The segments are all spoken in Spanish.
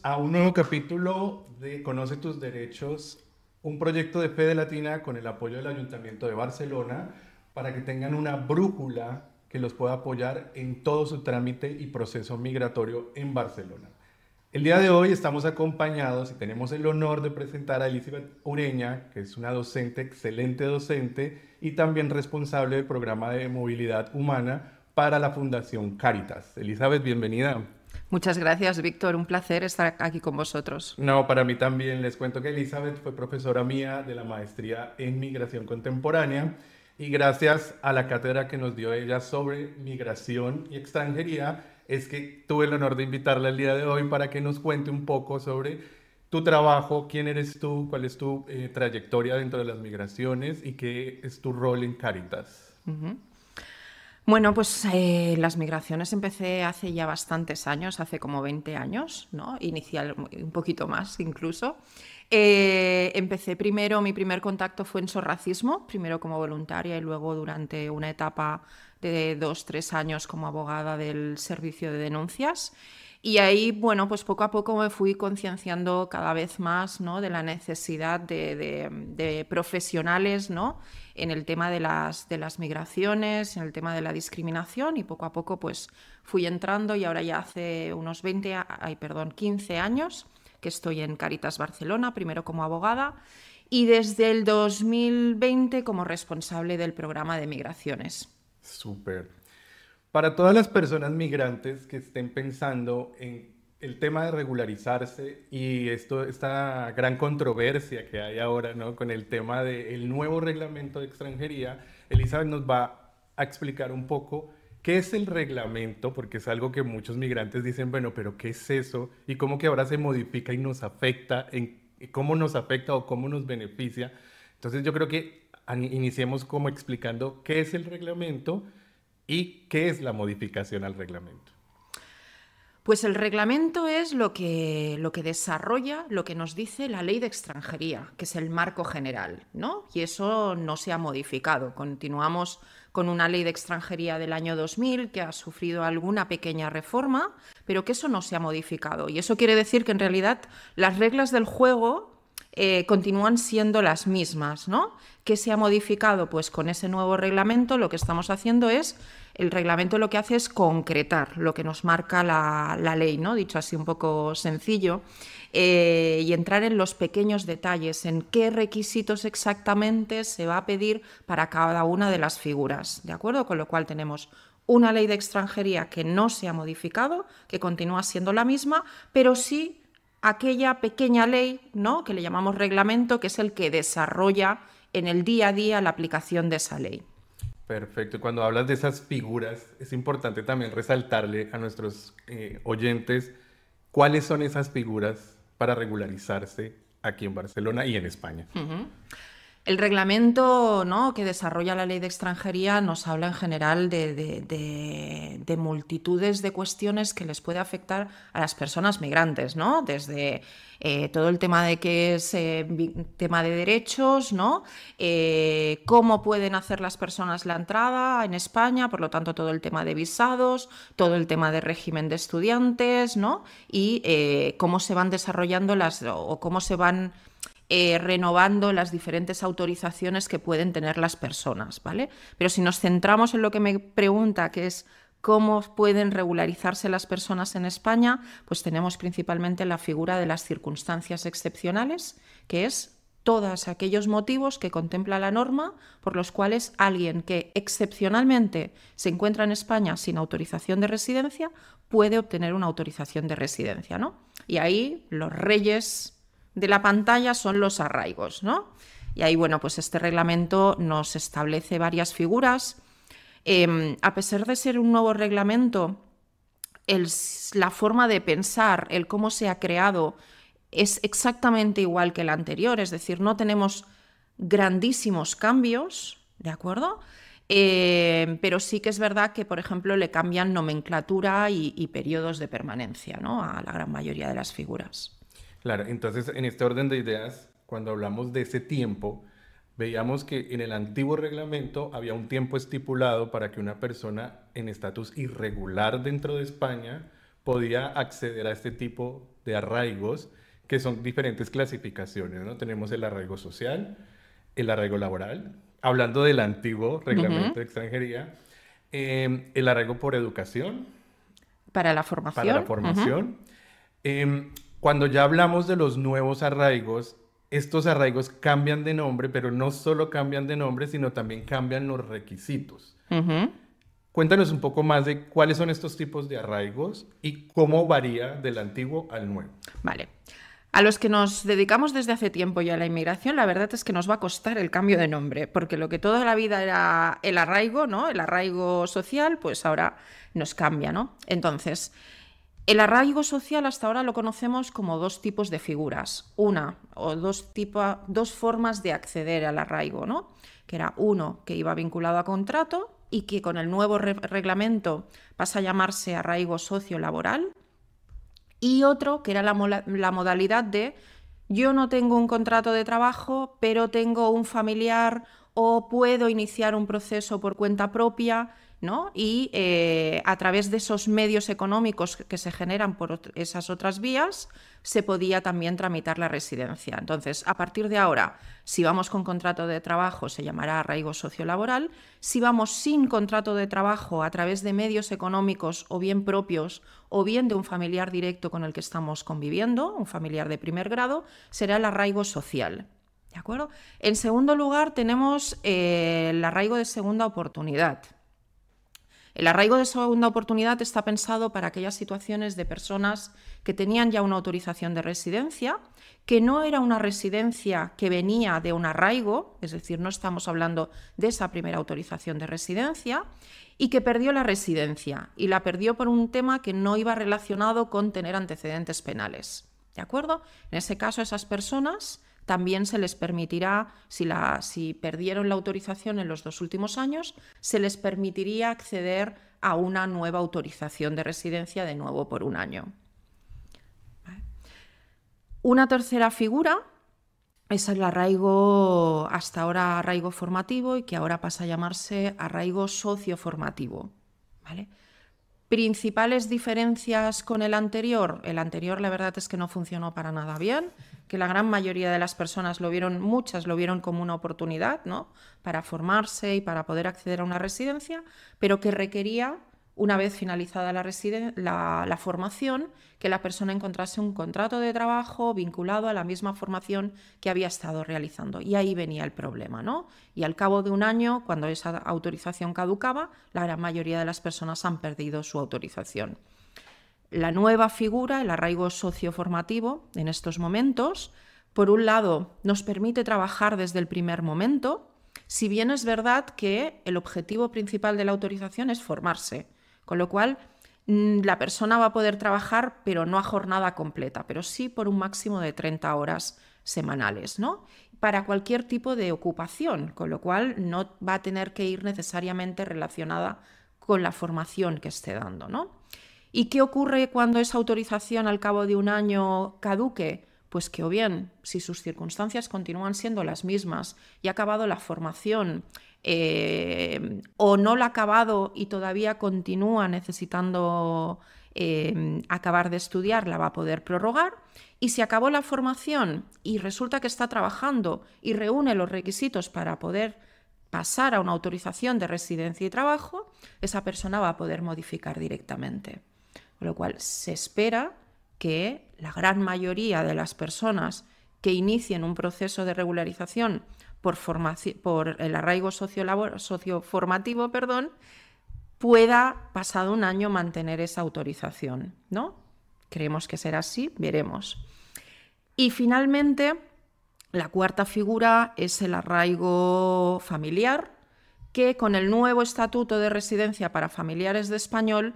a un nuevo capítulo de Conoce tus derechos, un proyecto de Fede Latina con el apoyo del Ayuntamiento de Barcelona para que tengan una brújula que los pueda apoyar en todo su trámite y proceso migratorio en Barcelona. El día de hoy estamos acompañados y tenemos el honor de presentar a Elizabeth Ureña, que es una docente, excelente docente y también responsable del programa de movilidad humana para la Fundación Cáritas. Elizabeth, bienvenida. Muchas gracias, Víctor. Un placer estar aquí con vosotros. No, para mí también. Les cuento que Elizabeth fue profesora mía de la maestría en migración contemporánea y gracias a la cátedra que nos dio ella sobre migración y extranjería es que tuve el honor de invitarla el día de hoy para que nos cuente un poco sobre tu trabajo, quién eres tú, cuál es tu trayectoria dentro de las migraciones y qué es tu rol en Cáritas. Bueno, pues las migraciones empecé hace ya bastantes años, hace como 20 años, ¿no? Inicial, un poquito más incluso. Empecé primero, mi primer contacto fue en Sorracismo, primero como voluntaria y luego durante una etapa de 2, 3 años como abogada del servicio de denuncias. Y ahí, bueno, pues poco a poco me fui concienciando cada vez más, ¿no?, de la necesidad de profesionales, ¿no?, en el tema de las migraciones, en el tema de la discriminación, y poco a poco pues fui entrando y ahora ya hace unos 15 años que estoy en Cáritas Barcelona, primero como abogada y desde el 2020 como responsable del programa de migraciones. Súper. Para todas las personas migrantes que estén pensando en el tema de regularizarse y esta gran controversia que hay ahora, ¿no?, con el tema del nuevo reglamento de extranjería, Elizabeth nos va a explicar un poco qué es el reglamento, porque es algo que muchos migrantes dicen, bueno, pero ¿qué es eso? Y cómo que ahora se modifica y nos afecta, cómo nos afecta o cómo nos beneficia. Entonces yo creo que iniciemos como explicando qué es el reglamento y qué es la modificación al reglamento. Pues el reglamento es lo que desarrolla, lo que nos dice la ley de extranjería, que es el marco general, ¿no? Y eso no se ha modificado. Continuamos con una ley de extranjería del año 2000 que ha sufrido alguna pequeña reforma, pero que eso no se ha modificado. Y eso quiere decir que en realidad las reglas del juego continúan siendo las mismas, ¿no? ¿Qué se ha modificado? Pues con ese nuevo reglamento lo que estamos haciendo es, el reglamento lo que hace es concretar lo que nos marca la ley, ¿no?, dicho así un poco sencillo, y entrar en los pequeños detalles, en qué requisitos exactamente se va a pedir para cada una de las figuras, ¿de acuerdo? Con lo cual tenemos una ley de extranjería que no se ha modificado, que continúa siendo la misma, pero sí aquella pequeña ley, ¿no?, que le llamamos reglamento, que es el que desarrolla en el día a día la aplicación de esa ley. Perfecto. Cuando hablas de esas figuras, es importante también resaltarle a nuestros oyentes cuáles son esas figuras para regularizarse aquí en Barcelona y en España. El reglamento, ¿no?, que desarrolla la ley de extranjería nos habla en general de multitudes de cuestiones que les puede afectar a las personas migrantes, ¿no? Desde todo el tema de que es tema de derechos, ¿no? Cómo pueden hacer las personas la entrada en España, por lo tanto todo el tema de visados, todo el tema de régimen de estudiantes, ¿no? Y cómo se van desarrollando o cómo se van renovando las diferentes autorizaciones que pueden tener las personas, ¿vale? Pero si nos centramos en lo que me pregunta, que es cómo pueden regularizarse las personas en España, pues tenemos principalmente la figura de las circunstancias excepcionales, que es todos aquellos motivos que contempla la norma por los cuales alguien que excepcionalmente se encuentra en España sin autorización de residencia puede obtener una autorización de residencia, ¿no? Y ahí los reyes de la pantalla son los arraigos, ¿no? Y ahí, bueno, pues este reglamento nos establece varias figuras. A pesar de ser un nuevo reglamento, la forma de pensar, el cómo se ha creado, es exactamente igual que el anterior, es decir, no tenemos grandísimos cambios, ¿de acuerdo? Pero sí que es verdad que, por ejemplo, le cambian nomenclatura y periodos de permanencia, ¿no?, a la gran mayoría de las figuras. Claro, entonces en este orden de ideas, cuando hablamos de ese tiempo, veíamos que en el antiguo reglamento había un tiempo estipulado para que una persona en estatus irregular dentro de España podía acceder a este tipo de arraigos que son diferentes clasificaciones, ¿no? Tenemos el arraigo social, el arraigo laboral, hablando del antiguo Ujú. reglamento de extranjería, el arraigo por educación, Para la para la formación. Ujú. formación. Cuando ya hablamos de los nuevos arraigos, estos arraigos cambian de nombre, pero no solo cambian de nombre, sino también cambian los requisitos. Ujú. Cuéntanos un poco más de cuáles son estos tipos de arraigos y cómo varía del antiguo al nuevo. Vale. A los que nos dedicamos desde hace tiempo ya a la inmigración, la verdad es que nos va a costar el cambio de nombre, porque lo que toda la vida era el arraigo, ¿no? El arraigo social, pues ahora nos cambia, ¿no? Entonces, el arraigo social hasta ahora lo conocemos como dos tipos de figuras. Una o dos formas de acceder al arraigo, ¿no? Que era uno que iba vinculado a contrato y que con el nuevo reglamento pasa a llamarse arraigo sociolaboral, y otro que era la modalidad de yo no tengo un contrato de trabajo, pero tengo un familiar o puedo iniciar un proceso por cuenta propia, ¿no? Y a través de esos medios económicos que se generan por esas otras vías, se podía también tramitar la residencia. Entonces, a partir de ahora, si vamos con contrato de trabajo, se llamará arraigo sociolaboral. Si vamos sin contrato de trabajo a través de medios económicos o bien propios o bien de un familiar directo con el que estamos conviviendo, un familiar de primer grado, será el arraigo social. ¿De acuerdo? En segundo lugar, tenemos el arraigo de segunda oportunidad. El arraigo de segunda oportunidad está pensado para aquellas situaciones de personas que tenían ya una autorización de residencia, que no era una residencia que venía de un arraigo, es decir, no estamos hablando de esa primera autorización de residencia, y que perdió la residencia, y la perdió por un tema que no iba relacionado con tener antecedentes penales. ¿De acuerdo? En ese caso, esas personas también se les permitirá, si perdieron la autorización en los 2 últimos años, se les permitiría acceder a una nueva autorización de residencia de nuevo por un año. Una tercera figura es el arraigo, hasta ahora arraigo formativo, y que ahora pasa a llamarse arraigo socioformativo. ¿Vale? Principales diferencias con el anterior. El anterior, la verdad es que no funcionó para nada bien, que la gran mayoría de las personas muchas lo vieron como una oportunidad, ¿no? Para formarse y para poder acceder a una residencia, pero que requería, una vez finalizada la formación, que la persona encontrase un contrato de trabajo vinculado a la misma formación que había estado realizando. Y ahí venía el problema, ¿no? Y al cabo de un año, cuando esa autorización caducaba, la gran mayoría de las personas han perdido su autorización. La nueva figura, el arraigo socioformativo, en estos momentos, por un lado, nos permite trabajar desde el primer momento, si bien es verdad que el objetivo principal de la autorización es formarse, con lo cual la persona va a poder trabajar, pero no a jornada completa, pero sí por un máximo de 30 horas semanales, ¿no? Para cualquier tipo de ocupación, con lo cual no va a tener que ir necesariamente relacionada con la formación que esté dando, ¿no? ¿Y qué ocurre cuando esa autorización al cabo de un año caduque? Pues que o bien, si sus circunstancias continúan siendo las mismas y ha acabado la formación, o no la ha acabado y todavía continúa necesitando acabar de estudiar, la va a poder prorrogar. Y si acabó la formación y resulta que está trabajando y reúne los requisitos para poder pasar a una autorización de residencia y trabajo, esa persona va a poder modificar directamente. Con lo cual se espera que la gran mayoría de las personas que inicien un proceso de regularización por el arraigo socioformativo, pueda, pasado un año, mantener esa autorización, ¿no? Creemos que será así, veremos. Y finalmente, la cuarta figura es el arraigo familiar, que con el nuevo estatuto de residencia para familiares de español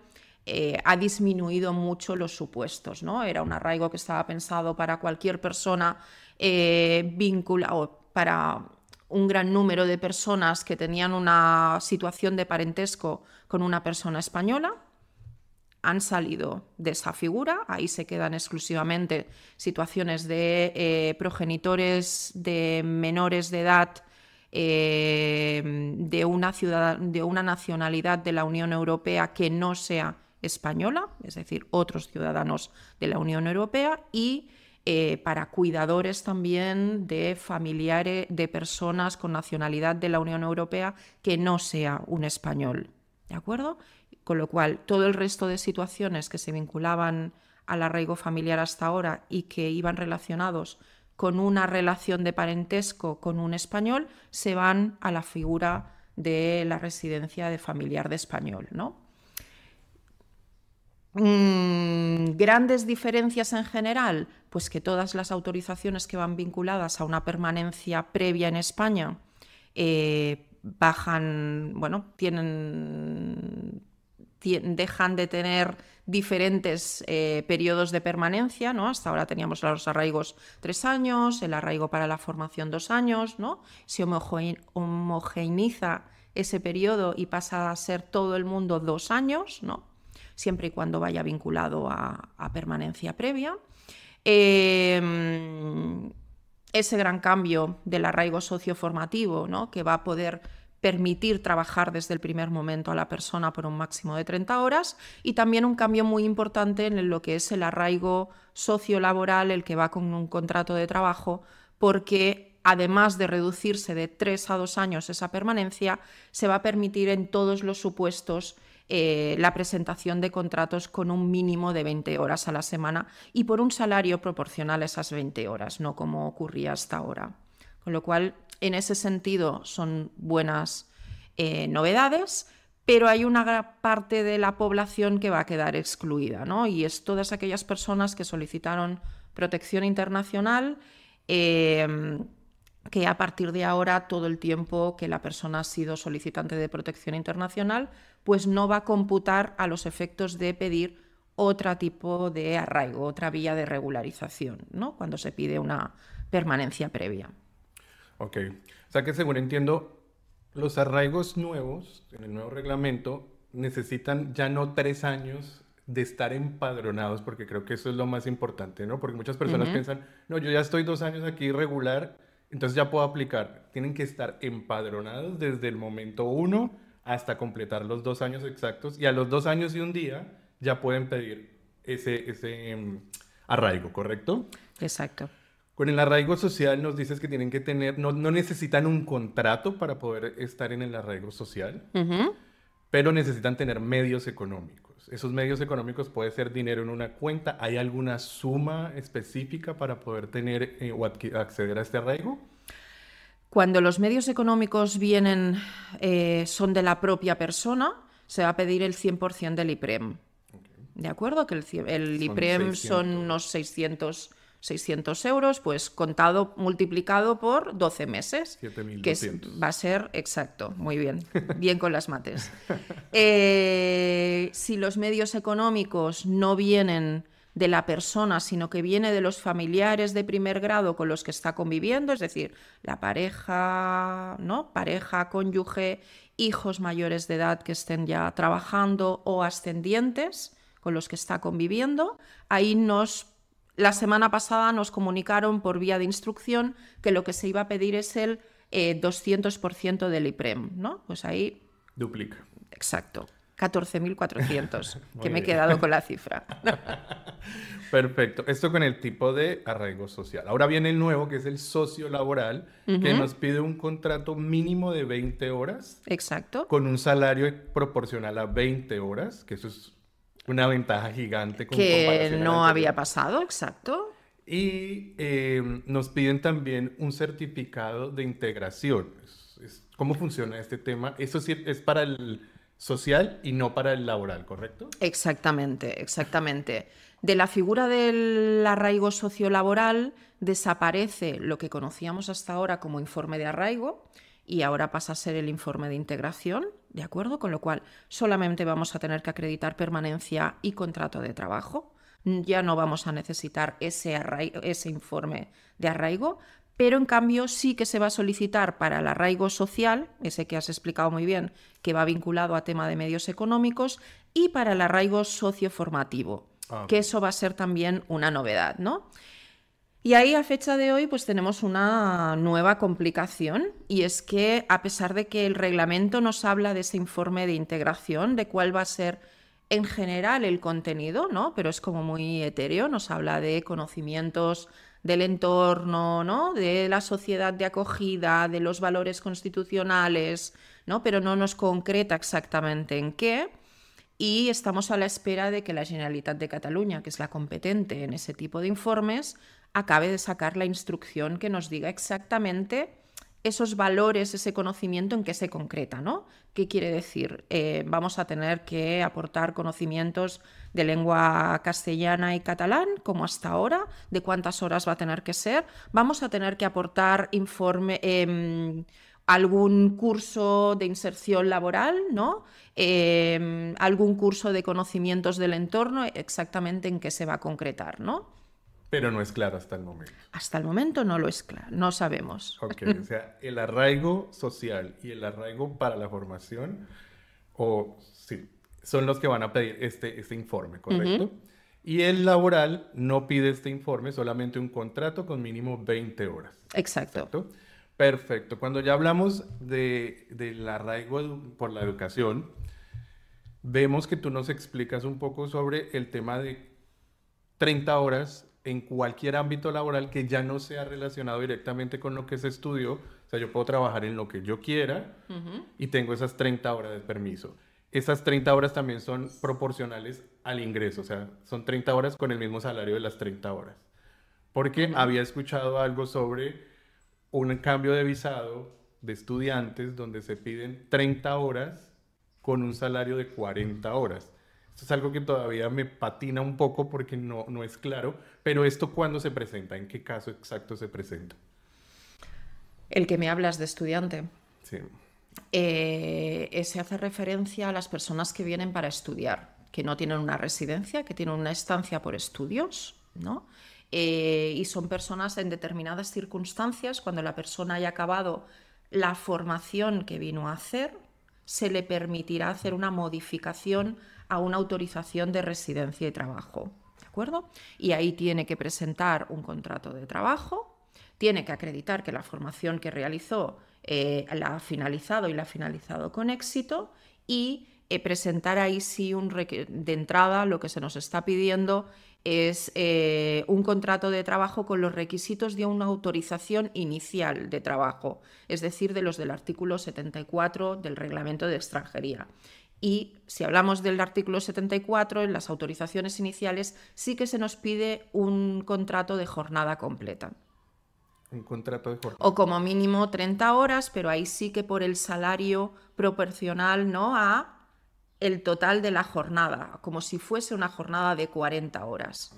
ha disminuido mucho los supuestos, ¿no? Era un arraigo que estaba pensado para cualquier persona vinculada, para un gran número de personas que tenían una situación de parentesco con una persona española. Han salido de esa figura, ahí se quedan exclusivamente situaciones de progenitores de menores de edad de una nacionalidad de la Unión Europea que no sea española, es decir, otros ciudadanos de la Unión Europea, y para cuidadores también de familiares de personas con nacionalidad de la Unión Europea que no sea un español, ¿de acuerdo? Con lo cual, todo el resto de situaciones que se vinculaban al arraigo familiar hasta ahora y que iban relacionados con una relación de parentesco con un español, se van a la figura de la residencia de familiar de español, ¿no? Grandes diferencias en general, pues que todas las autorizaciones que van vinculadas a una permanencia previa en España bajan, bueno, dejan de tener diferentes periodos de permanencia, ¿no? Hasta ahora teníamos los arraigos 3 años, el arraigo para la formación 2 años, ¿no? Se homogeneiza ese periodo y pasa a ser todo el mundo 2 años, ¿no? Siempre y cuando vaya vinculado a permanencia previa. Ese gran cambio del arraigo socioformativo, ¿no? Que va a poder permitir trabajar desde el primer momento a la persona por un máximo de 30 horas, y también un cambio muy importante en lo que es el arraigo sociolaboral, el que va con un contrato de trabajo, porque además de reducirse de 3 a 2 años esa permanencia, se va a permitir en todos los supuestos la presentación de contratos con un mínimo de 20 horas a la semana y por un salario proporcional a esas 20 horas, no como ocurría hasta ahora. Con lo cual, en ese sentido, son buenas novedades, pero hay una gran parte de la población que va a quedar excluida, ¿no? Y es todas aquellas personas que solicitaron protección internacional, que a partir de ahora, todo el tiempo que la persona ha sido solicitante de protección internacional, pues no va a computar a los efectos de pedir otro tipo de arraigo, otra vía de regularización, ¿no? Cuando se pide una permanencia previa. Ok, o sea que según entiendo, los arraigos nuevos, en el nuevo reglamento, necesitan ya no 3 años de estar empadronados, porque creo que eso es lo más importante, ¿no? Porque muchas personas piensan, no, yo ya estoy 2 años aquí regular, entonces ya puedo aplicar. Tienen que estar empadronados desde el momento 1 hasta completar los 2 años exactos, y a los 2 años y un día ya pueden pedir ese arraigo, ¿correcto? Exacto. Con el arraigo social nos dices que tienen que tener, no necesitan un contrato para poder estar en el arraigo social, pero necesitan tener medios económicos. Esos medios económicos puede ser dinero en una cuenta. ¿Hay alguna suma específica para poder tener o acceder a este arraigo? Cuando los medios económicos vienen, son de la propia persona, se va a pedir el 100% del IPREM. Okay. ¿De acuerdo? Que el IPREM son unos 600 euros, pues contado, multiplicado por 12 meses. 7.200. Que va a ser, exacto, muy bien, bien con las mates. Si los medios económicos no vienen de la persona, sino que viene de los familiares de primer grado con los que está conviviendo, es decir, la pareja, ¿no? Pareja, cónyuge, hijos mayores de edad que estén ya trabajando o ascendientes con los que está conviviendo, ahí la semana pasada nos comunicaron por vía de instrucción que lo que se iba a pedir es el 200% del IPREM, ¿no? Pues ahí... Duplica. Exacto. 14.400, que me he quedado con la cifra. Perfecto. Esto con el tipo de arraigo social. Ahora viene el nuevo, que es el sociolaboral, que nos pide un contrato mínimo de 20 horas. Exacto. Con un salario proporcional a 20 horas, que eso es una ventaja gigante. Que no había pasado, exacto. Y nos piden también un certificado de integración. ¿Cómo funciona este tema? Eso sí es para el social y no para el laboral, ¿correcto? Exactamente, exactamente. De la figura del arraigo sociolaboral desaparece lo que conocíamos hasta ahora como informe de arraigo y ahora pasa a ser el informe de integración, ¿de acuerdo? Con lo cual solamente vamos a tener que acreditar permanencia y contrato de trabajo. Ya no vamos a necesitar ese informe de arraigo, pero en cambio sí que se va a solicitar para el arraigo social, ese que has explicado muy bien, que va vinculado a tema de medios económicos, y para el arraigo socioformativo, que eso va a ser también una novedad, ¿no? Y ahí a fecha de hoy pues tenemos una nueva complicación, y es que a pesar de que el reglamento nos habla de ese informe de integración, de cuál va a ser en general el contenido, ¿no? Pero es como muy etéreo, nos habla de conocimientos del entorno, ¿no? De la sociedad de acogida, de los valores constitucionales, ¿no? Pero no nos concreta exactamente en qué. Y estamos a la espera de que la Generalitat de Cataluña, que es la competente en ese tipo de informes, acabe de sacar la instrucción que nos diga exactamente esos valores, ese conocimiento en qué se concreta, ¿no? ¿Qué quiere decir? Vamos a tener que aportar conocimientos de lengua castellana y catalán, como hasta ahora, de cuántas horas va a tener que ser. Vamos a tener que aportar algún curso de inserción laboral, ¿no? Algún curso de conocimientos del entorno, exactamente en qué se va a concretar, ¿no? Pero no es claro hasta el momento. Hasta el momento no lo es claro, no sabemos. Ok, o sea, el arraigo social y el arraigo para la formación, o sí, son los que van a pedir este informe, ¿correcto? Y el laboral no pide este informe, solamente un contrato con mínimo 20 horas. Exacto. ¿Exacto? Perfecto. Cuando ya hablamos del arraigo por la educación, vemos que tú nos explicas un poco sobre el tema de 30 horas en cualquier ámbito laboral que ya no sea relacionado directamente con lo que se estudió. O sea, yo puedo trabajar en lo que yo quiera y tengo esas 30 horas de permiso. Esas 30 horas también son proporcionales al ingreso, o sea, son 30 horas con el mismo salario de las 30 horas. Porque había escuchado algo sobre un cambio de visado de estudiantes donde se piden 30 horas con un salario de 40 horas. Esto es algo que todavía me patina un poco porque no es claro, pero ¿esto cuándo se presenta? ¿En qué caso exacto se presenta? El que me hablas de estudiante. Sí. Se hace referencia a las personas que vienen para estudiar, que no tienen una residencia, que tienen una estancia por estudios, ¿no? Y son personas en determinadas circunstancias, cuando la persona haya acabado la formación que vino a hacer, se le permitirá hacer una modificación a una autorización de residencia y trabajo, ¿de acuerdo? Y ahí tiene que presentar un contrato de trabajo, tiene que acreditar que la formación que realizó la ha finalizado y la ha finalizado con éxito y presentar ahí sí de entrada lo que se nos está pidiendo es un contrato de trabajo con los requisitos de una autorización inicial de trabajo, es decir, de los del artículo 74 del Reglamento de Extranjería. Y si hablamos del artículo 74, en las autorizaciones iniciales sí que se nos pide un contrato de jornada completa. Un contrato de jornada. O como mínimo 30 horas, pero ahí sí que por el salario proporcional, ¿no?, a el total de la jornada, como si fuese una jornada de 40 horas.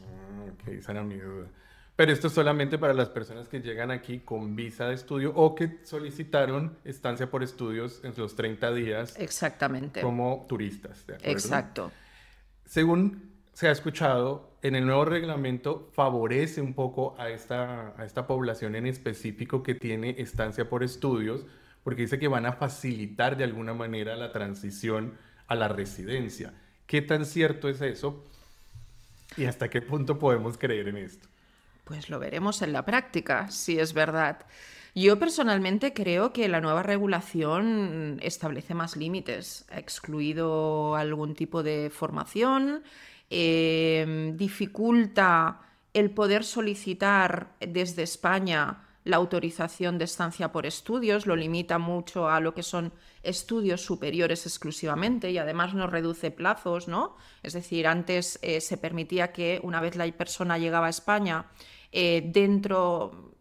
Ok, esa era mi duda. Pero esto es solamente para las personas que llegan aquí con visa de estudio o que solicitaron estancia por estudios en los 30 días. Exactamente. Como turistas, ¿de acuerdo? Exacto. Según se ha escuchado, en el nuevo reglamento favorece un poco a esta población en específico que tiene estancia por estudios, porque dice que van a facilitar de alguna manera la transición a la residencia. ¿Qué tan cierto es eso? ¿Y hasta qué punto podemos creer en esto? Pues lo veremos en la práctica, si es verdad. Yo personalmente creo que la nueva regulación establece más límites. Ha excluido algún tipo de formación, dificulta el poder solicitar desde España la autorización de estancia por estudios, lo limita mucho a lo que son estudios superiores exclusivamente y además nos reduce plazos, ¿no? Es decir, antes se permitía que una vez la persona llegaba a España,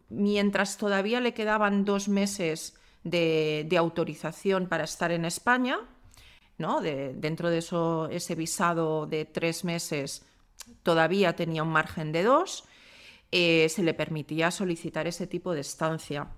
mientras todavía le quedaban 2 meses de autorización para estar en España, ¿no? Dentro de ese visado de 3 meses todavía tenía un margen de 2, se le permitía solicitar ese tipo de estancia.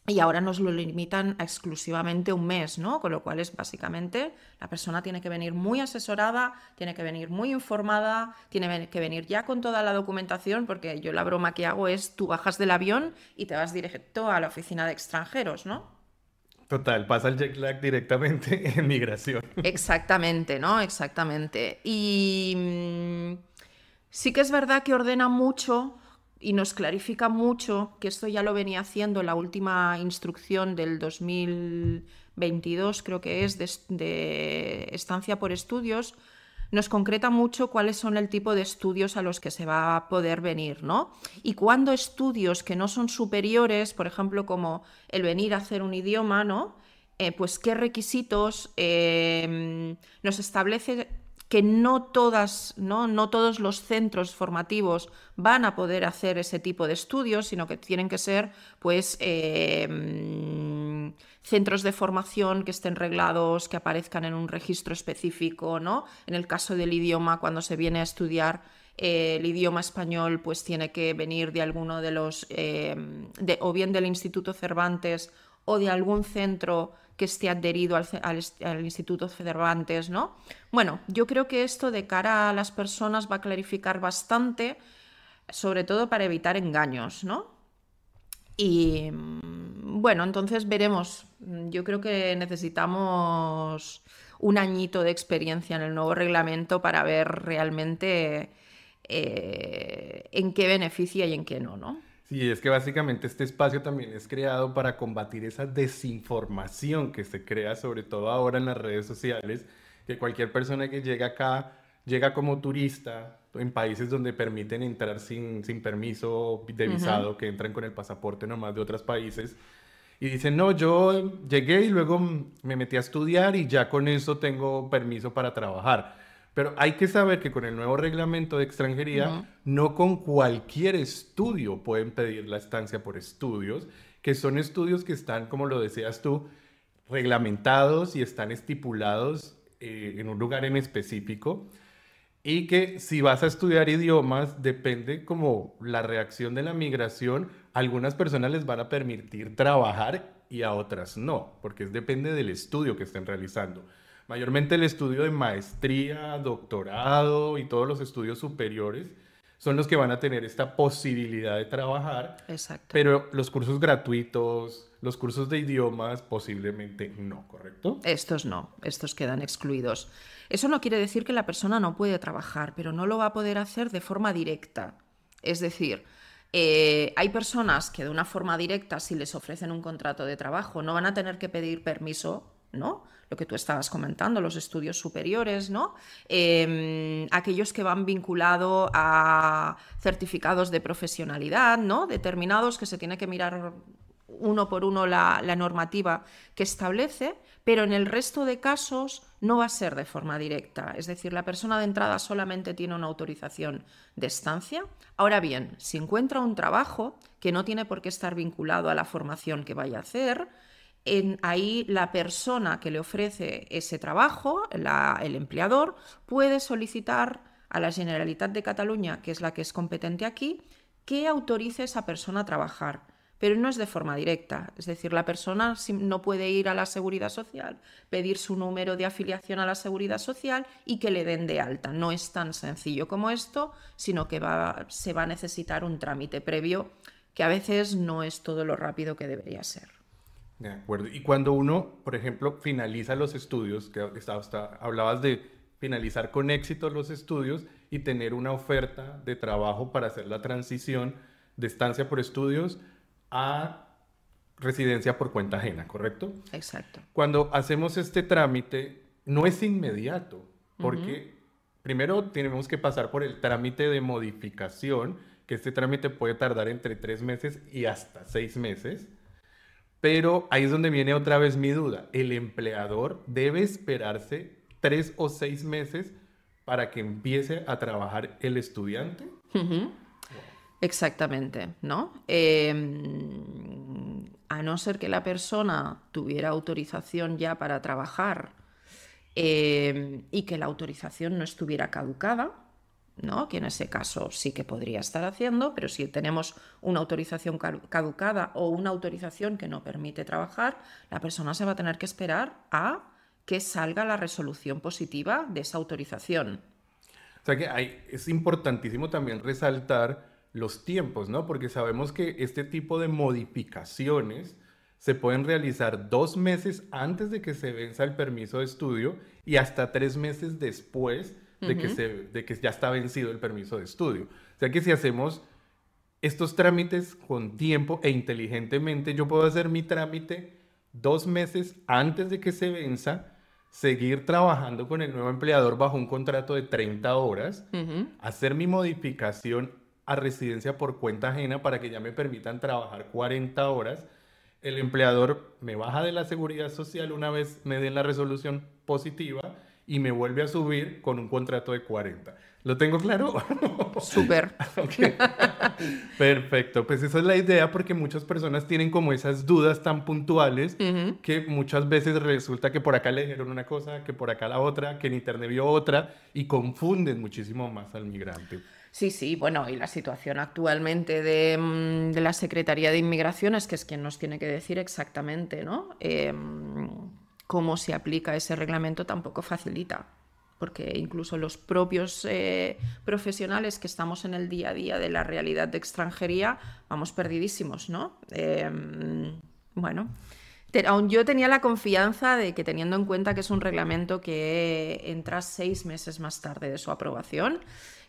Y ahora nos lo limitan a exclusivamente 1 mes, ¿no? Con lo cual es básicamente la persona tiene que venir muy asesorada, tiene que venir muy informada, tiene que venir ya con toda la documentación, porque yo la broma que hago es tú bajas del avión y te vas directo a la oficina de extranjeros, ¿no? Total, pasa el jet lag directamente en migración. Exactamente, ¿no? Exactamente. Y sí que es verdad que ordena mucho y nos clarifica mucho, que esto ya lo venía haciendo la última instrucción del 2022, creo que es, de estancia por estudios, nos concreta mucho cuáles son el tipo de estudios a los que se va a poder venir, ¿no? Y cuando estudios que no son superiores, por ejemplo, como el venir a hacer un idioma, ¿no? Pues qué requisitos nos establece que no todas, ¿no? No todos los centros formativos van a poder hacer ese tipo de estudios, sino que tienen que ser, pues, centros de formación que estén reglados, que aparezcan en un registro específico, ¿no? En el caso del idioma, cuando se viene a estudiar el idioma español, pues tiene que venir de alguno de los, o bien del Instituto Cervantes o de algún centro que esté adherido al Instituto Cervantes, ¿no? Bueno, yo creo que esto de cara a las personas va a clarificar bastante, sobre todo para evitar engaños, ¿no? Y bueno, entonces veremos. Yo creo que necesitamos un añito de experiencia en el nuevo reglamento para ver realmente en qué beneficia y en qué no, ¿no? Sí, es que básicamente este espacio también es creado para combatir esa desinformación que se crea, sobre todo ahora en las redes sociales, que cualquier persona que llega acá llega como turista en países donde permiten entrar sin permiso de Ujú. visado, que entran con el pasaporte nomás de otros países. Y dicen, no, yo llegué y luego me metí a estudiar y ya con eso tengo permiso para trabajar. Pero hay que saber que con el nuevo reglamento de extranjería, Ujú. no con cualquier estudio pueden pedir la estancia por estudios, que son estudios que están, como lo decías tú, reglamentados y están estipulados en un lugar en específico. Y que si vas a estudiar idiomas, depende como la reacción de la migración. Algunas personas les van a permitir trabajar y a otras no, porque depende del estudio que estén realizando. Mayormente el estudio de maestría, doctorado y todos los estudios superiores son los que van a tener esta posibilidad de trabajar, Exacto. pero los cursos gratuitos, los cursos de idiomas posiblemente no, ¿correcto? Estos no, estos quedan excluidos. Eso no quiere decir que la persona no puede trabajar, pero no lo va a poder hacer de forma directa. Es decir, hay personas que de una forma directa, si les ofrecen un contrato de trabajo, no van a tener que pedir permiso, ¿no? Lo que tú estabas comentando, los estudios superiores, ¿no? Aquellos que van vinculados a certificados de profesionalidad, ¿no? Determinados que se tiene que mirar uno por uno la normativa que establece, pero en el resto de casos no va a ser de forma directa. Es decir, la persona de entrada solamente tiene una autorización de estancia. Ahora bien, si encuentra un trabajo que no tiene por qué estar vinculado a la formación que vaya a hacer, ahí la persona que le ofrece ese trabajo, el empleador, puede solicitar a la Generalitat de Cataluña, que es la que es competente aquí, que autorice a esa persona a trabajar, pero no es de forma directa. Es decir, la persona no puede ir a la Seguridad Social, pedir su número de afiliación a la Seguridad Social y que le den de alta. No es tan sencillo como esto, sino que se va a necesitar un trámite previo que a veces no es todo lo rápido que debería ser. De acuerdo. Y cuando uno, por ejemplo, finaliza los estudios, hablabas de finalizar con éxito los estudios y tener una oferta de trabajo para hacer la transición de estancia por estudios a residencia por cuenta ajena, ¿correcto? Exacto. Cuando hacemos este trámite, no es inmediato, Ujú. porque primero tenemos que pasar por el trámite de modificación, que este trámite puede tardar entre 3 meses y hasta 6 meses. Pero ahí es donde viene otra vez mi duda. ¿El empleador debe esperarse 3 o 6 meses para que empiece a trabajar el estudiante? Ujú. Wow. Exactamente, ¿no? A no ser que la persona tuviera autorización ya para trabajar y que la autorización no estuviera caducada, ¿no? Que en ese caso sí que podría estar haciendo, pero si tenemos una autorización caducada o una autorización que no permite trabajar, la persona se va a tener que esperar a que salga la resolución positiva de esa autorización. O sea que es importantísimo también resaltar los tiempos, ¿no? Porque sabemos que este tipo de modificaciones se pueden realizar 2 meses antes de que se venza el permiso de estudio y hasta 3 meses después Ujú. de que ya está vencido el permiso de estudio. O sea que si hacemos estos trámites con tiempo e inteligentemente, yo puedo hacer mi trámite 2 meses antes de que se venza seguir trabajando con el nuevo empleador bajo un contrato de 30 horas, Ujú. hacer mi modificación a residencia por cuenta ajena para que ya me permitan trabajar 40 horas. El empleador me baja de la seguridad social una vez me den la resolución positiva y me vuelve a subir con un contrato de 40. ¿Lo tengo claro? Súper. Ok. Perfecto, pues esa es la idea porque muchas personas tienen como esas dudas tan puntuales Ujú. que muchas veces resulta que por acá le dijeron una cosa, que por acá la otra, que en internet vio otra y confunden muchísimo más al migrante. Sí, sí, bueno, y la situación actualmente de la Secretaría de Inmigración es que es quien nos tiene que decir exactamente, ¿no? Cómo se aplica ese reglamento tampoco facilita, porque incluso los propios profesionales que estamos en el día a día de la realidad de extranjería vamos perdidísimos, ¿no? Bueno, aún yo tenía la confianza de que, teniendo en cuenta que es un reglamento que entra 6 meses más tarde de su aprobación,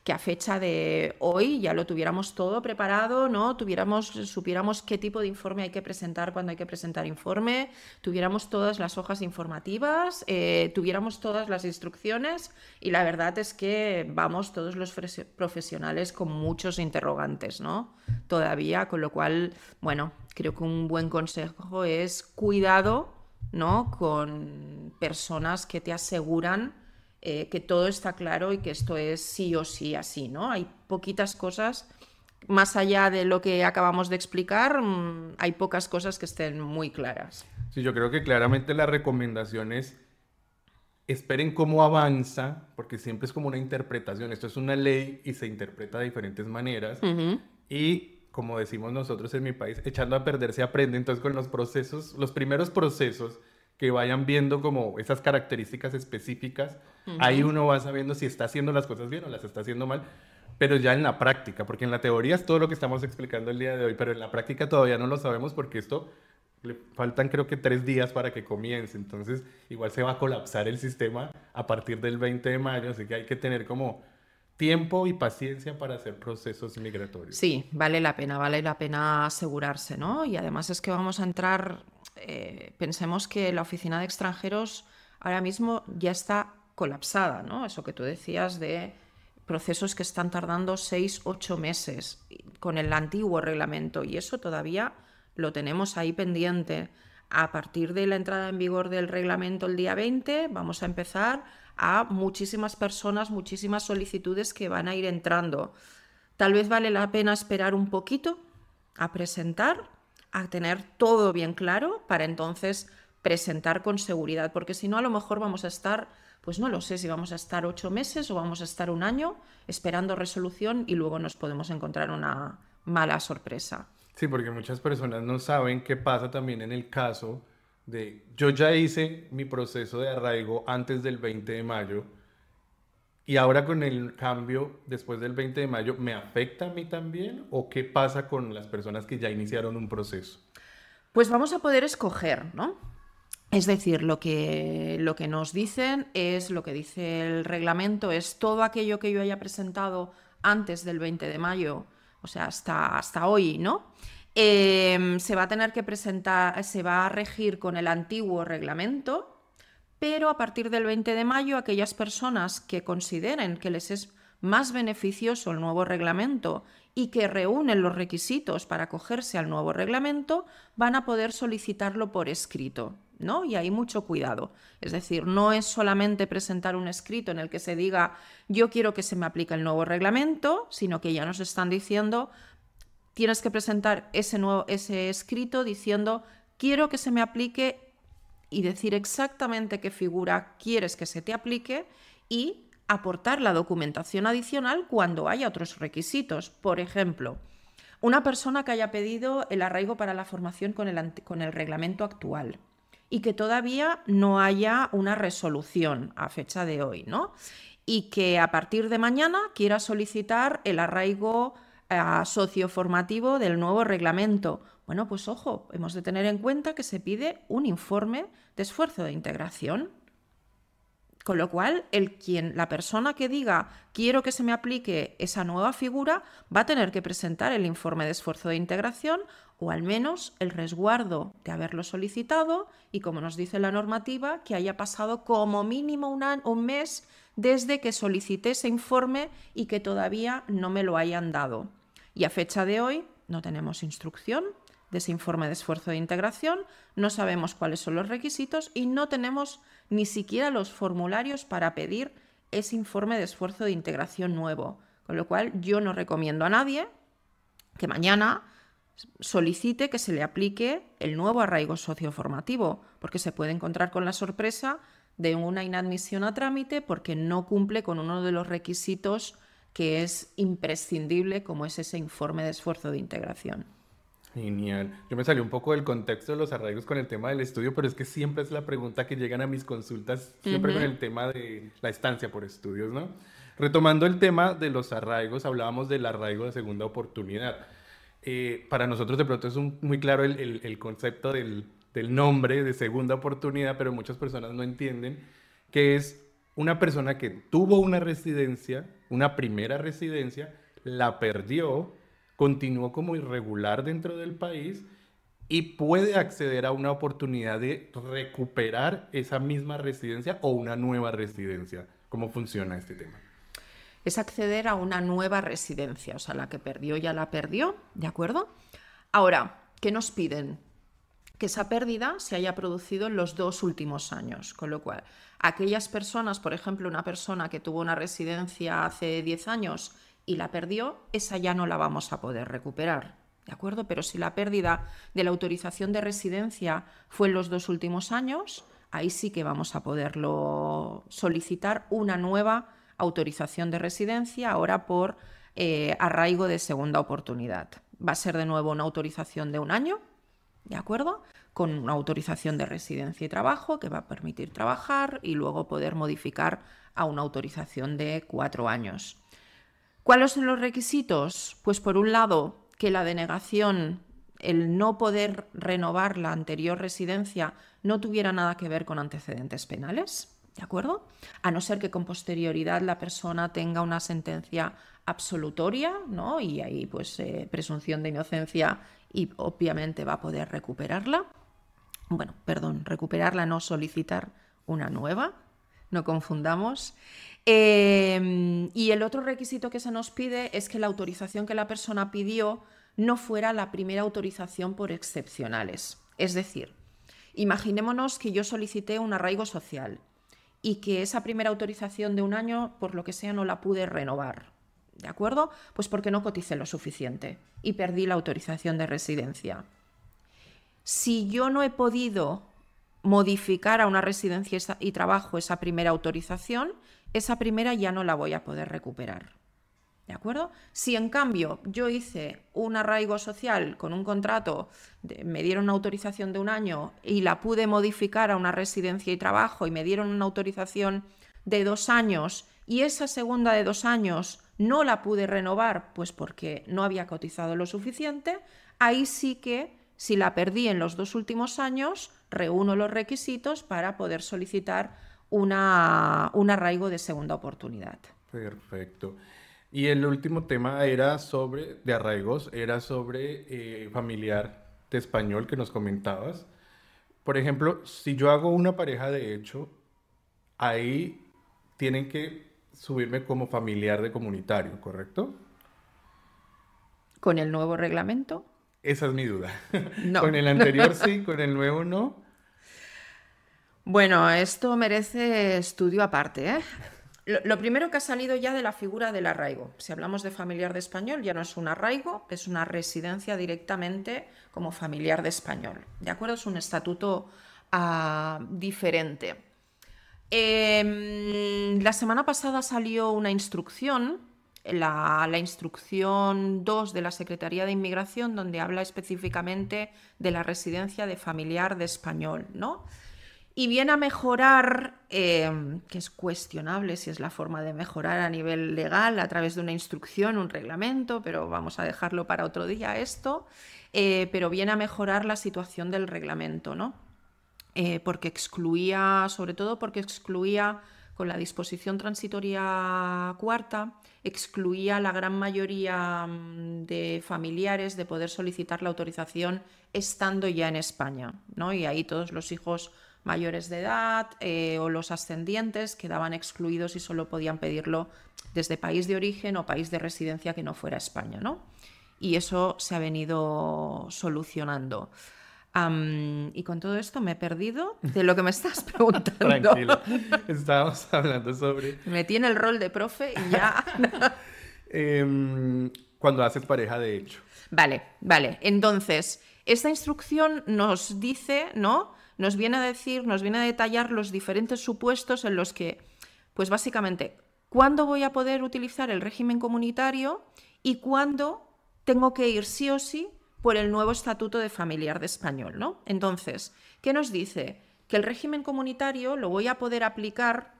que a fecha de hoy ya lo tuviéramos todo preparado, ¿no? Supiéramos qué tipo de informe hay que presentar cuando hay que presentar informe, tuviéramos todas las hojas informativas, tuviéramos todas las instrucciones, y la verdad es que vamos todos los profesionales con muchos interrogantes, ¿no? Todavía, con lo cual, bueno, creo que un buen consejo es cuidado, ¿no? Con personas que te aseguran que todo está claro y que esto es sí o sí así, ¿no? Hay poquitas cosas, más allá de lo que acabamos de explicar, hay pocas cosas que estén muy claras. Sí, yo creo que claramente la recomendación es esperen cómo avanza, porque siempre es como una interpretación. Esto es una ley y se interpreta de diferentes maneras. Ujú. Y como decimos nosotros en mi país, echando a perder se aprende. Entonces con los procesos, los primeros procesos que vayan viendo como esas características específicas, ahí Ujú. uno va sabiendo si está haciendo las cosas bien o las está haciendo mal, pero ya en la práctica, porque en la teoría es todo lo que estamos explicando el día de hoy, pero en la práctica todavía no lo sabemos porque esto le faltan creo que 3 días para que comience, entonces igual se va a colapsar el sistema a partir del 20 de mayo, así que hay que tener como tiempo y paciencia para hacer procesos migratorios. Sí, vale la pena asegurarse, ¿no? Y además es que vamos a entrar, pensemos que la oficina de extranjeros ahora mismo ya está colapsada, ¿no? Eso que tú decías de procesos que están tardando 6, 8 meses con el antiguo reglamento, y eso todavía lo tenemos ahí pendiente. A partir de la entrada en vigor del reglamento el día 20, vamos a empezar a muchísimas personas, muchísimas solicitudes que van a ir entrando. Tal vez vale la pena esperar un poquito a presentar, a tener todo bien claro, para entonces presentar con seguridad, porque si no, a lo mejor vamos a estar, pues no lo sé si vamos a estar 8 meses o vamos a estar un año esperando resolución, y luego nos podemos encontrar una mala sorpresa. Sí, porque muchas personas no saben qué pasa también en el caso de yo ya hice mi proceso de arraigo antes del 20 de mayo y ahora con el cambio después del 20 de mayo, ¿me afecta a mí también? ¿O qué pasa con las personas que ya iniciaron un proceso? Pues vamos a poder escoger, ¿no? Es decir, lo que nos dicen es lo que dice el reglamento, es todo aquello que yo haya presentado antes del 20 de mayo, o sea, hasta hoy, ¿no? Se va a tener que presentar, se va a regir con el antiguo reglamento, pero a partir del 20 de mayo, aquellas personas que consideren que les es más beneficioso el nuevo reglamento y que reúnen los requisitos para acogerse al nuevo reglamento, van a poder solicitarlo por escrito, ¿no? Y hay mucho cuidado. Es decir, no es solamente presentar un escrito en el que se diga yo quiero que se me aplique el nuevo reglamento, sino que ya nos están diciendo tienes que presentar ese escrito diciendo quiero que se me aplique, y decir exactamente qué figura quieres que se te aplique y aportar la documentación adicional cuando haya otros requisitos. Por ejemplo, una persona que haya pedido el arraigo para la formación con el reglamento actual y que todavía no haya una resolución a fecha de hoy, ¿no? Y que a partir de mañana quiera solicitar el arraigo socioformativo del nuevo reglamento. Bueno, pues ojo, hemos de tener en cuenta que se pide un informe de esfuerzo de integración. Con lo cual, la persona que diga quiero que se me aplique esa nueva figura va a tener que presentar el informe de esfuerzo de integración o al menos el resguardo de haberlo solicitado y, como nos dice la normativa, que haya pasado como mínimo un mes desde que solicité ese informe y que todavía no me lo hayan dado. Y a fecha de hoy no tenemos instrucción de ese informe de esfuerzo de integración, no sabemos cuáles son los requisitos y no tenemos ni siquiera los formularios para pedir ese informe de esfuerzo de integración nuevo. Con lo cual yo no recomiendo a nadie que mañana solicite que se le aplique el nuevo arraigo socioformativo, porque se puede encontrar con la sorpresa de una inadmisión a trámite porque no cumple con uno de los requisitos que es imprescindible, como es ese informe de esfuerzo de integración. Genial. Yo me salí un poco del contexto de los arraigos con el tema del estudio, pero es que siempre es la pregunta que llegan a mis consultas, siempre con el tema de la estancia por estudios, ¿no? Retomando el tema de los arraigos, hablábamos del arraigo de segunda oportunidad. Para nosotros de pronto es muy claro el concepto del nombre de segunda oportunidad, pero muchas personas no entienden que es una persona que tuvo una residencia, una primera residencia, la perdió, continuó como irregular dentro del país y puede acceder a una oportunidad de recuperar esa misma residencia o una nueva residencia. ¿Cómo funciona este tema? Es acceder a una nueva residencia, o sea, la que perdió ya la perdió, ¿de acuerdo? Ahora, ¿qué nos piden? Que esa pérdida se haya producido en los 2 últimos años, con lo cual, aquellas personas, por ejemplo, una persona que tuvo una residencia hace 10 años y la perdió, esa ya no la vamos a poder recuperar, ¿de acuerdo? Pero si la pérdida de la autorización de residencia fue en los 2 últimos años, ahí sí que vamos a poderlo solicitar una nueva autorización de residencia, ahora por arraigo de segunda oportunidad. Va a ser de nuevo una autorización de 1 año, ¿de acuerdo? Con una autorización de residencia y trabajo que va a permitir trabajar y luego poder modificar a una autorización de 4 años. ¿Cuáles son los requisitos? Pues por un lado, que la denegación, el no poder renovar la anterior residencia, no tuviera nada que ver con antecedentes penales, ¿de acuerdo? A no ser que con posterioridad la persona tenga una sentencia absolutoria, ¿no? Y ahí pues presunción de inocencia y obviamente va a poder recuperarla. Bueno, perdón, recuperarla, no solicitar una nueva, no confundamos. Y el otro requisito que se nos pide es que la autorización que la persona pidió no fuera la primera autorización por excepcionales. Es decir, imaginémonos que yo solicité un arraigo social y que esa primera autorización de 1 año, por lo que sea, no la pude renovar, ¿de acuerdo? Pues porque no coticé lo suficiente y perdí la autorización de residencia. Si yo no he podido modificar a una residencia y trabajo esa primera autorización, esa primera ya no la voy a poder recuperar, ¿de acuerdo? Si en cambio yo hice un arraigo social con un contrato, me dieron una autorización de 1 año y la pude modificar a una residencia y trabajo y me dieron una autorización de 2 años y esa segunda de 2 años no la pude renovar, pues porque no había cotizado lo suficiente, ahí sí que, si la perdí en los 2 últimos años, reúno los requisitos para poder solicitar un arraigo de segunda oportunidad. Perfecto. Y el último tema era de arraigos, era sobre familiar de español que nos comentabas. Por ejemplo, si yo hago una pareja de hecho, ahí tienen que subirme como familiar de comunitario, ¿correcto? ¿Con el nuevo reglamento? Esa es mi duda. No. Con el anterior sí, con el nuevo no. Bueno, esto merece estudio aparte, ¿eh? Lo primero que ha salido ya de la figura del arraigo. Si hablamos de familiar de español, ya no es un arraigo, es una residencia directamente como familiar de español. ¿De acuerdo? Es un estatuto diferente. La semana pasada salió una instrucción, la instrucción 2 de la Secretaría de Inmigración, donde habla específicamente de la residencia de familiar de español, ¿no? Y viene a mejorar, que es cuestionable si es la forma de mejorar a nivel legal a través de una instrucción, un reglamento, pero vamos a dejarlo para otro día esto, pero viene a mejorar la situación del reglamento, ¿no? Porque excluía, sobre todo porque excluía con la disposición transitoria cuarta, excluía a la gran mayoría de familiares de poder solicitar la autorización estando ya en España, ¿no? Y ahí todos los hijos mayores de edad o los ascendientes quedaban excluidos y solo podían pedirlo desde país de origen o país de residencia que no fuera España, ¿no? Y eso se ha venido solucionando. Y con todo esto me he perdido de lo que me estás preguntando. Tranquilo, estábamos hablando sobre... Me metí en el rol de profe y ya... Cuando haces pareja de hecho. Vale. Entonces, esta instrucción nos dice, ¿no? Nos viene a decir, nos viene a detallar los diferentes supuestos en los que, pues básicamente, cuándo voy a poder utilizar el régimen comunitario y cuándo tengo que ir sí o sí por el nuevo estatuto de familiar de español, ¿no? Entonces, ¿qué nos dice? Que el régimen comunitario lo voy a poder aplicar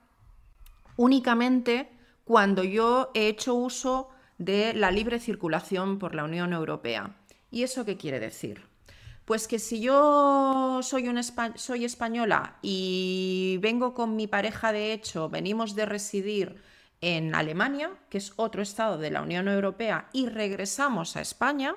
únicamente cuando yo he hecho uso de la libre circulación por la Unión Europea. ¿Y eso qué quiere decir? Pues que si yo soy española y vengo con mi pareja de hecho, venimos de residir en Alemania, que es otro estado de la Unión Europea, y regresamos a España,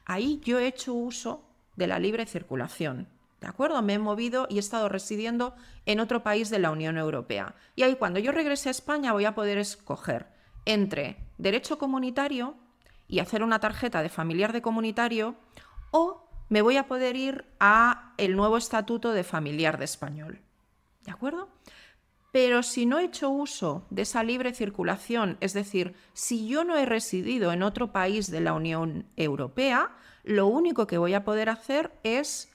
ahí yo he hecho uso de la libre circulación, ¿de acuerdo? Me he movido y he estado residiendo en otro país de la Unión Europea. Y ahí cuando yo regrese a España voy a poder escoger entre derecho comunitario y hacer una tarjeta de familiar de comunitario, o me voy a poder ir a el nuevo estatuto de familiar de español, ¿de acuerdo? Pero si no he hecho uso de esa libre circulación, es decir, si yo no he residido en otro país de la Unión Europea, lo único que voy a poder hacer es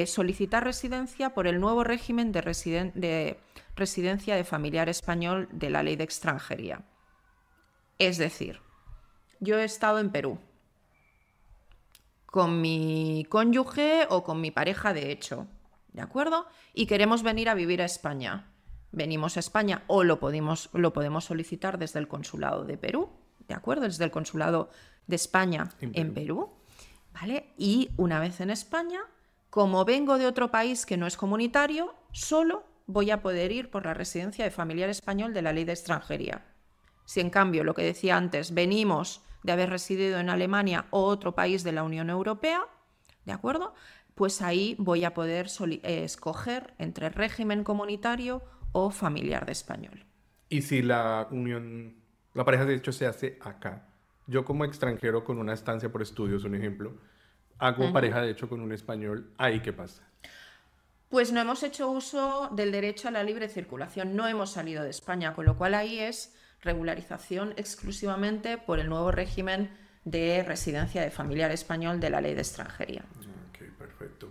solicitar residencia por el nuevo régimen de residencia de familiar español de la Ley de Extranjería. Es decir, yo he estado en Perú con mi cónyuge o con mi pareja de hecho, ¿de acuerdo? Y queremos venir a vivir a España. Venimos a España o lo podemos solicitar desde el consulado de Perú, ¿de acuerdo? Desde el consulado de España en Perú, ¿vale? Y una vez en España, como vengo de otro país que no es comunitario, solo voy a poder ir por la residencia de familiar español de la Ley de Extranjería. Si en cambio, lo que decía antes, venimos de haber residido en Alemania o otro país de la Unión Europea, ¿de acuerdo? Pues ahí voy a poder escoger entre régimen comunitario o familiar de español. Y si la pareja de hecho se hace acá, yo como extranjero con una estancia por estudios, un ejemplo, hago pareja de hecho con un español, ¿ahí qué pasa? Pues no hemos hecho uso del derecho a la libre circulación, no hemos salido de España, con lo cual ahí es regularización exclusivamente por el nuevo régimen de residencia de familiar español de la Ley de Extranjería. Ok, perfecto.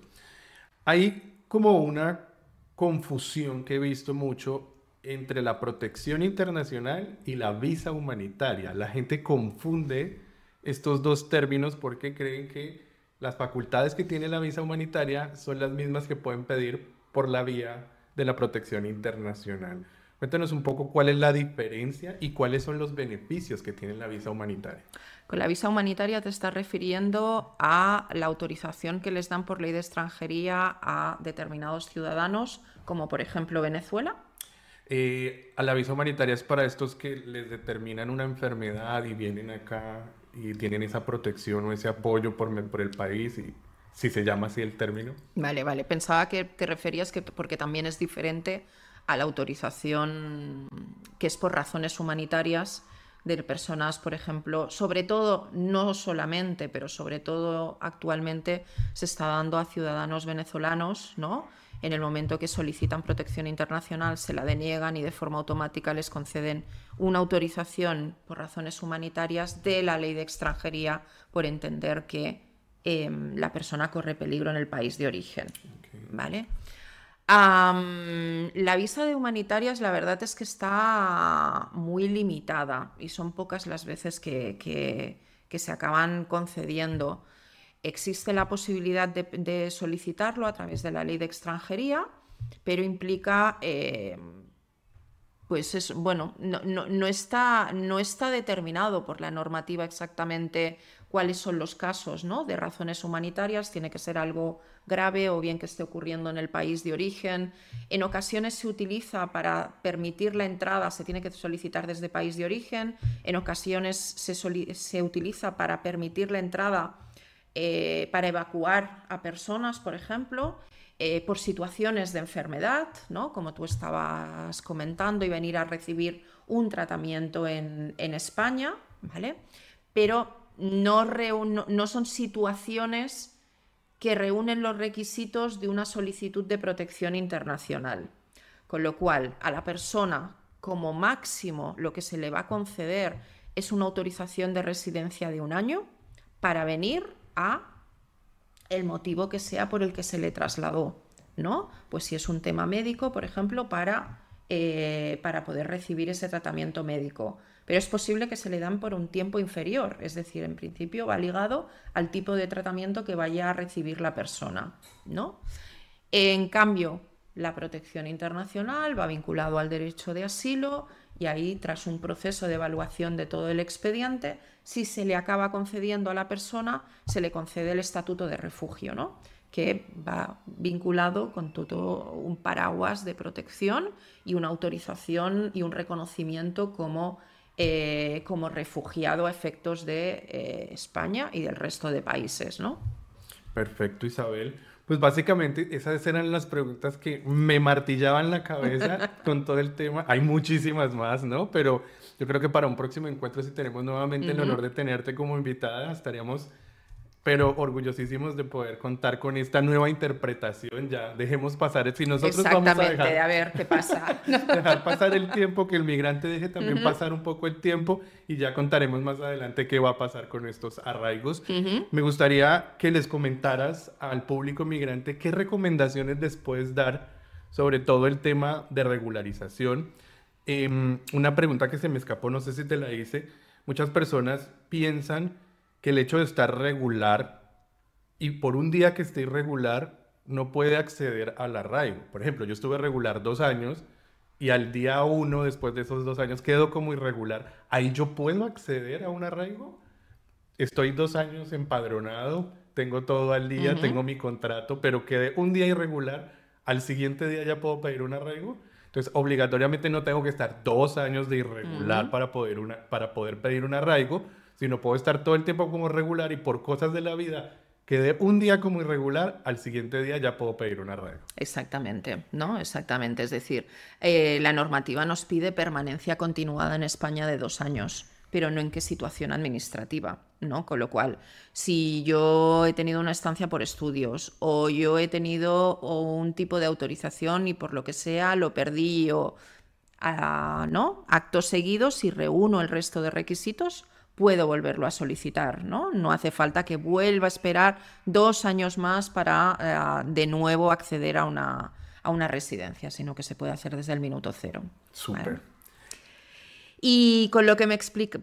Hay como una confusión que he visto mucho entre la protección internacional y la visa humanitaria. La gente confunde estos dos términos porque creen que las facultades que tiene la visa humanitaria son las mismas que pueden pedir por la vía de la protección internacional. Cuéntanos un poco cuál es la diferencia y cuáles son los beneficios que tiene la visa humanitaria. Con la visa humanitaria te estás refiriendo a la autorización que les dan por ley de extranjería a determinados ciudadanos, como por ejemplo Venezuela. A la visa humanitaria es para estos que les determinan una enfermedad y vienen acá y tienen esa protección o ese apoyo por el país, y si se llama así el término. Vale. Pensaba que te referías porque también es diferente a la autorización que es por razones humanitarias de personas, por ejemplo, sobre todo, no solamente, pero sobre todo actualmente se está dando a ciudadanos venezolanos, ¿no? En el momento que solicitan protección internacional se la deniegan y de forma automática les conceden una autorización por razones humanitarias de la Ley de Extranjería por entender que la persona corre peligro en el país de origen, ¿vale? La visa de humanitarias la verdad es que está muy limitada y son pocas las veces que se acaban concediendo. Existe la posibilidad de solicitarlo a través de la Ley de Extranjería, pero implica Pues es, bueno, no está determinado por la normativa exactamente cuáles son los casos, ¿no? De razones humanitarias, tiene que ser algo grave o bien que esté ocurriendo en el país de origen. En ocasiones se utiliza para permitir la entrada, se tiene que solicitar desde país de origen, en ocasiones se utiliza para permitir la entrada, para evacuar a personas, por ejemplo, por situaciones de enfermedad, ¿no? Como tú estabas comentando, y venir a recibir un tratamiento en España, ¿vale? Pero no son situaciones que reúnen los requisitos de una solicitud de protección internacional. Con lo cual, a la persona, como máximo, lo que se le va a conceder es una autorización de residencia de 1 año para venir a el motivo que sea por el que se le trasladó, ¿no? Pues si es un tema médico, por ejemplo, para poder recibir ese tratamiento médico. Pero es posible que se le dan por un tiempo inferior, es decir, en principio va ligado al tipo de tratamiento que vaya a recibir la persona, ¿no? En cambio, la protección internacional va vinculado al derecho de asilo, y ahí, tras un proceso de evaluación de todo el expediente, si se le acaba concediendo a la persona, se le concede el estatuto de refugio, ¿no? Que va vinculado con todo un paraguas de protección y una autorización y un reconocimiento como refugiado a efectos de España y del resto de países, ¿no? Perfecto, Isabel. Pues básicamente esas eran las preguntas que me martillaban la cabeza con todo el tema. Hay muchísimas más, ¿no? Pero yo creo que para un próximo encuentro, si tenemos nuevamente el honor de tenerte como invitada, estaríamos, pero orgullosísimos de poder contar con esta nueva interpretación. Ya dejemos pasar, si nosotros vamos a Exactamente, a dejar, ver qué pasa. dejar pasar el tiempo, que el migrante deje también pasar un poco el tiempo, y ya contaremos más adelante qué va a pasar con estos arraigos. Me gustaría que les comentaras al público migrante qué recomendaciones les puedes dar sobre todo el tema de regularización. Una pregunta que se me escapó, no sé si te la hice. Muchas personas piensan que el hecho de estar regular y por un día que esté irregular no puede acceder al arraigo. Por ejemplo, yo estuve regular 2 años y al día 1, después de esos 2 años, quedo como irregular. ¿Ahí yo puedo acceder a un arraigo? Estoy 2 años empadronado, tengo todo al día, tengo mi contrato, pero quedé un día irregular, al siguiente día ya puedo pedir un arraigo. Entonces, obligatoriamente no tengo que estar 2 años de irregular para poder pedir un arraigo, sino puedo estar todo el tiempo como regular, y por cosas de la vida quedé un día como irregular, al siguiente día ya puedo pedir un arraigo. Exactamente, ¿no? Exactamente. Es decir, la normativa nos pide permanencia continuada en España de 2 años, pero no en qué situación administrativa, ¿no? Con lo cual, si yo he tenido una estancia por estudios, o yo he tenido un tipo de autorización y por lo que sea lo perdí, o ¿no? Acto seguido, si reúno el resto de requisitos, puedo volverlo a solicitar, ¿no? No hace falta que vuelva a esperar 2 años más para de nuevo acceder a una residencia, sino que se puede hacer desde el minuto cero. Súper. ¿Vale? Y con lo que me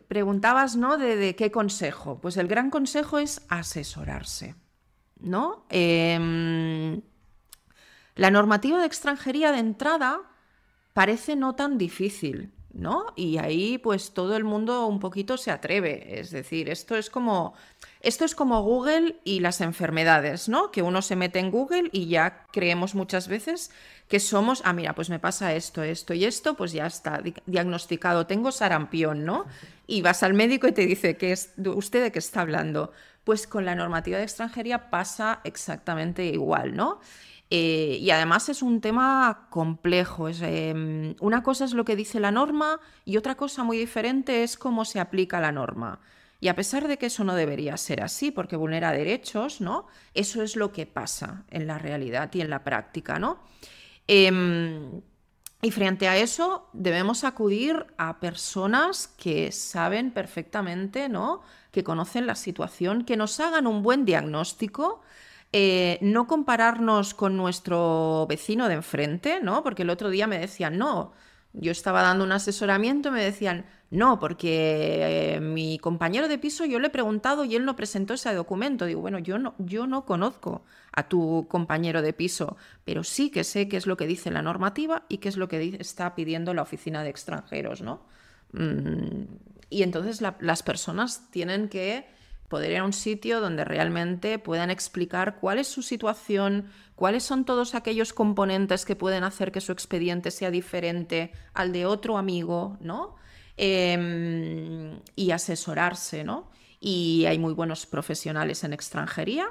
preguntabas, ¿no? De qué consejo. Pues el gran consejo es asesorarse, ¿no? La normativa de extranjería de entrada parece no tan difícil, ¿no? Y ahí pues todo el mundo un poquito se atreve. Es decir, esto es como Google y las enfermedades, ¿no? Que uno se mete en Google y ya creemos muchas veces que somos, mira, pues me pasa esto, esto y esto, pues ya está diagnosticado, tengo sarampión, ¿no? Y vas al médico y te dice, ¿usted de qué está hablando? Pues con la normativa de extranjería pasa exactamente igual, ¿no? Y además es un tema complejo. Una cosa es lo que dice la norma y otra cosa muy diferente es cómo se aplica la norma. Y a pesar de que eso no debería ser así, porque vulnera derechos, ¿no? Eso es lo que pasa en la realidad y en la práctica, ¿no? Y frente a eso debemos acudir a personas que saben perfectamente, ¿no? Que conocen la situación, que nos hagan un buen diagnóstico. No compararnos con nuestro vecino de enfrente, ¿no? Porque el otro día me decían, no, yo estaba dando un asesoramiento y me decían, No, porque mi compañero de piso yo le he preguntado y él no presentó ese documento. Digo, bueno, yo no conozco a tu compañero de piso, pero sí que sé qué es lo que dice la normativa y qué es lo que está pidiendo la oficina de extranjeros, ¿no? Y entonces las personas tienen que poder ir a un sitio donde realmente puedan explicar cuál es su situación, cuáles son todos aquellos componentes que pueden hacer que su expediente sea diferente al de otro amigo, ¿no? Y asesorarse, ¿no? Y hay muy buenos profesionales en extranjería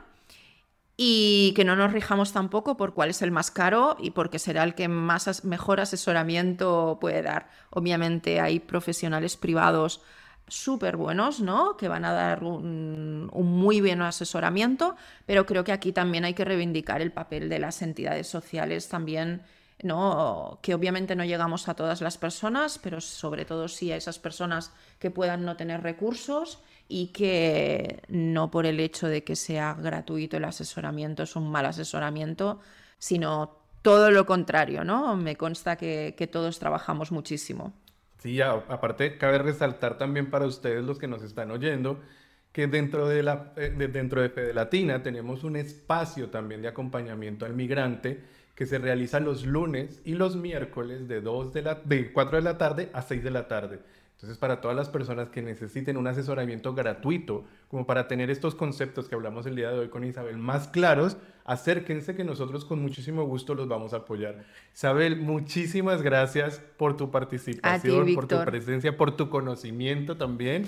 y que no nos rijamos tampoco por cuál es el más caro y porque será el que mejor asesoramiento puede dar. Obviamente hay profesionales privados súper buenos, ¿no? Que van a dar un muy buen asesoramiento, pero creo que aquí también hay que reivindicar el papel de las entidades sociales también, ¿no? Que obviamente no llegamos a todas las personas, pero sobre todo sí a esas personas que puedan no tener recursos y que no por el hecho de que sea gratuito el asesoramiento es un mal asesoramiento, sino todo lo contrario, ¿no? Me consta que todos trabajamos muchísimo. Sí, aparte cabe resaltar también para ustedes los que nos están oyendo que dentro de Fede Latina tenemos un espacio también de acompañamiento al migrante que se realiza los lunes y los miércoles de 4 de la tarde a 6 de la tarde. Entonces, para todas las personas que necesiten un asesoramiento gratuito, como para tener estos conceptos que hablamos el día de hoy con Isabel más claros, acérquense que nosotros con muchísimo gusto los vamos a apoyar. Isabel, muchísimas gracias por tu A ti, participación, por tu Víctor. presencia, por tu conocimiento también.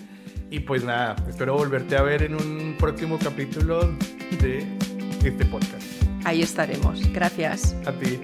Y pues nada, espero volverte a ver en un próximo capítulo de este podcast. Ahí estaremos. Gracias. A ti.